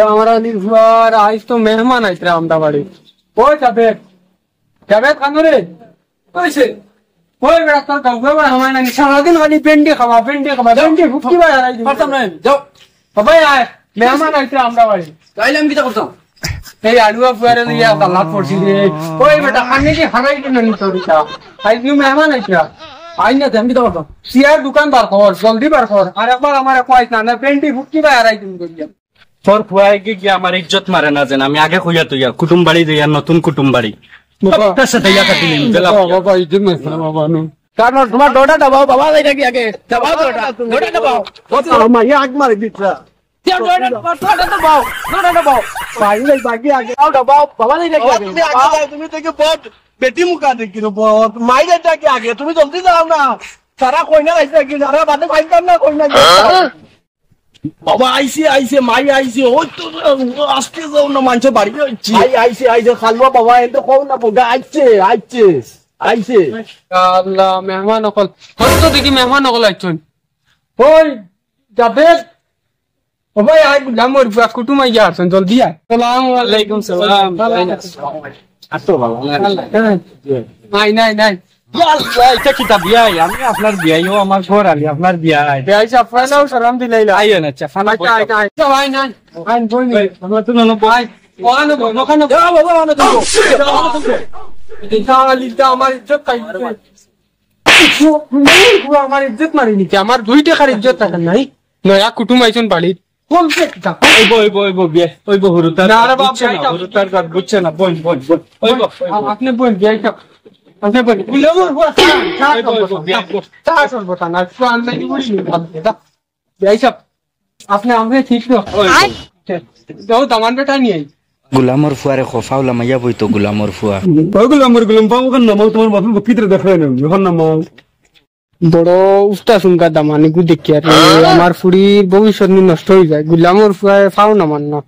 हमारा आज तो मेहमान आए थे अहमदाबादी। ओ जावेद जावेद खानो रे कैसे ओए बेटा तो कहूंगा बड़ा हमारा सारा दिन खाली पेंडी खवा पेंडी भूखी बार आ रही खत्म नहीं जाओ बाबा यार मेहमान आए थे अहमदाबादी काई हम किता करता এই আলুয়া ফুয়ারে দিয়া সালাদ পড়ছি রে ওই বেটা খানে কি হারাই কি ননি তোরিটা আই নিউ মেহমান আইছা আই না আমি তো করতাম সিয়ার দোকান বার কর জলদি বার কর আর একবার আমারে কইছ না পেন্টি ভুক্তি বাই হারাই তুমি কইয়া তোর ফুয়াই কি আমার ইজ্জত মারে না জান আমি আগে কইয়া তুইয়া কুটুম বাড়ি দিয়া নতুন কুটুম বাড়ি বাবার সাথে ইয়া কাটিলি বাবা ইজ্জত মারছ বাবা নো কারণ তোমার ডোটা দাও বাবা এটা কি আগে দাও ডোটা দাও কত মাইয়া আগ মারি দিছরা बेटी मुका देखी माई के आगे तुम्हें जल्दी जाओ ना सारा कोई ना ऐसे बातें फाइल ना कोई ना बाबा आईसी आईसे माई आईसे ओ तो आस्ते जाओ ना मानसे बाड़ी आई आईसे आईसे खालवा बाबा ए तो कौन ना बोगा आइचे आइचे आईसे अल्लाह मेहमान नकल कत देखी मेहमान नकल आइछन ओय जावेद ओ भाई आई गुलामर कुटुम आइया आछन जल्दी आ अस्सलाम वालेकुम सलाम আতো বাবা নাই নাই নাই এটা কি তা বিয়া আমি আপনার বিয়াইও আমার ঘর আলি আপনার বিয়া ভাই সাফানাও সালাম দিলাইলা আইও না চাফানা নাই নাই ভাই নাই আইন বই নি আমরা তো নন ভাই ওখানে ওখানে বাবা ওখানে তো এটা লিটা আমার ইজ্জত খাই আমার ইজ্জত মারি নিতে আমার 2 টাকার ইজ্জত থাকে নাই নয়া কুটুম আইছন বাড়ি কোন একটা ওই বিয়া ওই হুরুতার না রে বাপ হুরুতার কাজ বুঝছে না বোন ওই আপনি বোন বিয়াইটা আপনি বোন গুলামর বুয়া তা চলবো তা না তো আনলে কি বলি বিয়াইটা আপনি আমরে ঠিক তো দাও দামান বেটা নিয়ে আই গুলামর ফুয়ারে খফাউলা মাইয়া বইতো গুলামর ফুয়া ওই গুলাম পাও কেন নাম তোমার বাপ ভিতরে দেখায় না এখন নাম বড় উস্তা সুনকা দামানি গু দেখি আর আমার ফুড়ির ভবিষ্যৎ নষ্ট হয়ে যায় গুলামর ফুয়ারে ফাও না মান না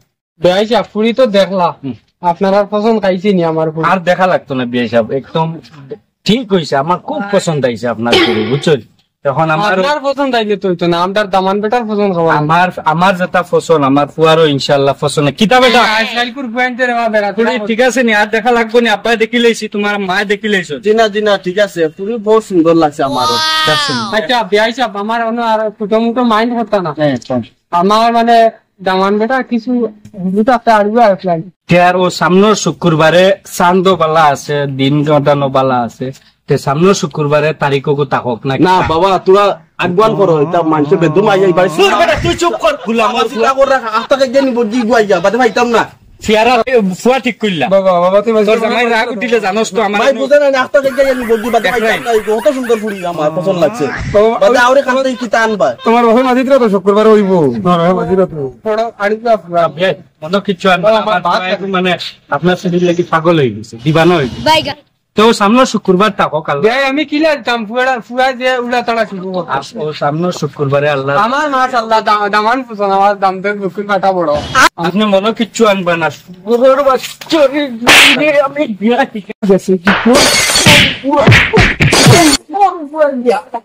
বেয়াইছা ফুড়ি তো দেখলা আপনার আর পছন্দ খাইছে নি আমার ফুড়ি আর দেখা লাগতো না বিয়া সাহেব একদম ঠিক হইছে আমার খুব পছন্দ হইছে আপনার ফুড়ি বুঝছো এখন আমার পছন্দ আইলে তো হইতো না আমার দামান বেটার পছন্দ খাওয়া আমার যেটা পছন্দ আমার ফুয়ারও ইনশাআল্লাহ পছন্দ কিতা বেটা আইসাইলপুর পয়েন্টে রে বেটা ফুড়ি ঠিক আছে নি আর দেখা লাগবে নি আব্বা দেখি লইছি তোমার মা দেখি লইছো জিনা ঠিক আছে পুরো বহুত সুন্দর লাগছে আমারও আচ্ছা বিয়াইছা আমার আর ছোট মোটো মাইন্ড হতা না আমার মানে দামান বেটা কিছু দুটো একটা আরবি আসলাম আর ও সামনের শুক্রবারে চান্দ বালা আছে দিন কাটানো বালা আছে সামনের শুক্রবারে তারিখও তাকক না বাবা তোরা আগবান করো এটা মানুষের বেদম আই যাই তুই চুপ কর গুলামর ফুয়া করে আস্তাকে জানি বডি গুয়াই যা বাদে ভাইতাম না ফিয়ারা ফুয়া ঠিক কইলা বাবা তুমি তোর জামাই রাগ উঠিলে জানোস তো আমার ভাই বুঝেন না আস্তাকে জানি বডি বাদে ভাইতাম না কত সুন্দর ফুড়ি আমার পছন্দ লাগছে বাদে আউরে খাতে কি তা আনবা তোমার বাবা মাজিদরা তো শুক্রবার হইবো না মাজিদরা তো থোড়া আড়িবা ফুয়া মনে কিছু আমার মানে আপনার শরীর লাগি পাগল হয়ে গেছে দিবানা হয়ে গেছে তো সামনের শুক্রবার তাকো কাল আমি কিলা দাম ফুয়া যে উলা তাড়া শুরু ও সামনের শুক্রবারে আল্লাহ আমার মাশাআল্লাহ দামান ফুসন আমার দাম তো বুকুন কাটা বড় আপনি মনে কিচ্ছু আনবা না আমি বিয়া ঠিক আছে